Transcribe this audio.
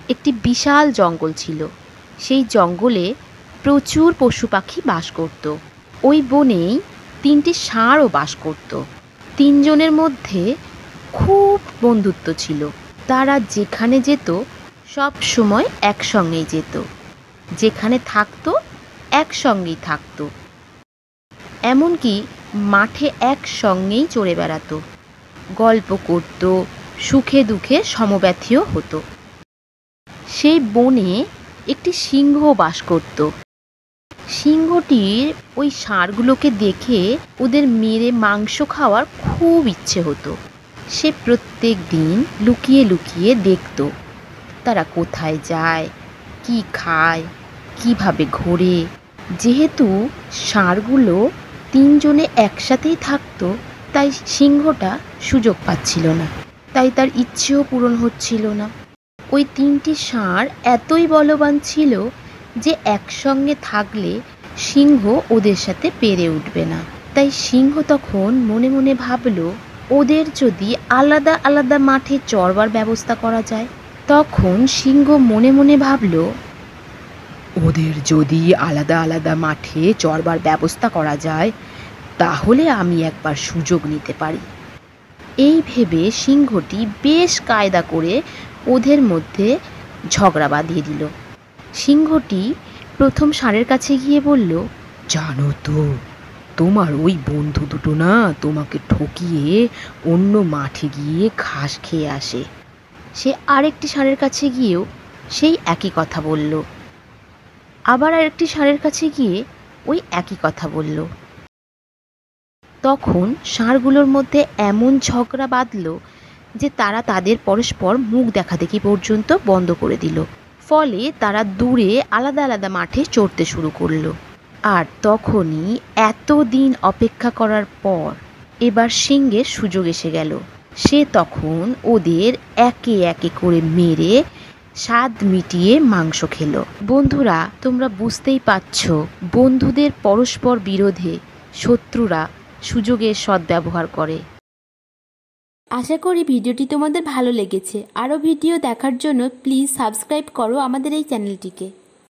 একটি বিশাল জঙ্গল ছিল। সেই জঙ্গলে প্রচুর পশু পাখি বাস করত। ওই বনেই 3টি ষাঁড়ও বাস করত। 3 জনের মধ্যে খুব বন্ধুত্ব ছিল। তারা যেখানে যেত সব সময় একসঙ্গেই যেত, যেখানে থাকতো একসঙ্গেই থাকতো, এমনকি মাঠে একসঙ্গেই চড়ে বেড়াতো, গল্প করত, সুখে দুঃখে সমব্যথীও হতো। সেই বনে একটি সিংহ বাস করত। সিংহটির ওই ষাঁড়গুলোকে দেখে ওদের মেরে মাংস খাওয়ার খুব ইচ্ছে হতো। সে প্রত্যেক দিন লুকিয়ে লুকিয়ে দেখত তারা কোথায় যায়, কি খায়, কিভাবে ঘোরে। যেহেতু ষাঁড়গুলো 3 জনে একসাথেই থাকতো, তাই সিংহটা সুযোগ পাচ্ছিল না, তাই তার ইচ্ছেও পূরণ হচ্ছিল না। ওই 3টি ষাঁড় এতই বলবান ছিল যে একসঙ্গে থাকলে সিংহ ওদের সাথে পেরে উঠবে না। তাই সিংহ তখন মনে মনে ভাবল, ওদের যদি আলাদা আলাদা মাঠে চড়বার ব্যবস্থা করা যায়। তখন সিংহ মনে মনে ভাবল, ওদের যদি আলাদা আলাদা মাঠে চড়বার ব্যবস্থা করা যায় তাহলে আমি একবার সুযোগ নিতে পারি। এই ভেবে সিংহটি বেশ কায়দা করে ওদের মধ্যে ঝগড়া বাঁধিয়ে দিল। সিংহটি প্রথম ষাঁড়ের কাছে গিয়ে বলল, জানো তো, তোমার ওই বন্ধু দুটো না তোমাকে ঠকিয়ে অন্য মাঠে গিয়ে ঘাস খেয়ে আসে। সে আরেকটি ষাঁড়ের কাছে গিয়েও সেই একই কথা বলল। আবার আরেকটি ষাঁড়ের কাছে গিয়ে ওই একই কথা বলল। তখন ষাঁড়গুলোর মধ্যে এমন ঝগড়া বাঁধল যে তারা তাদের পরস্পর মুখ দেখাদেখি পর্যন্ত বন্ধ করে দিল। ফলে তারা দূরে আলাদা আলাদা মাঠে চড়তে শুরু করলো। আর তখনই এতদিন অপেক্ষা করার পর এবার সিংহের সুযোগ এসে গেল। সে তখন ওদের একে একে করে মেরে স্বাদ মিটিয়ে মাংস খেলো। বন্ধুরা, তোমরা বুঝতেই পারছো, বন্ধুদের পরস্পর বিরোধে শত্রুরা সুযোগের সদ্ব্যবহার করে। আশা করি ভিডিওটি তোমাদের ভালো লেগেছে। আরও ভিডিও দেখার জন্য প্লিজ সাবস্ক্রাইব করো আমাদের এই চ্যানেলটিকে।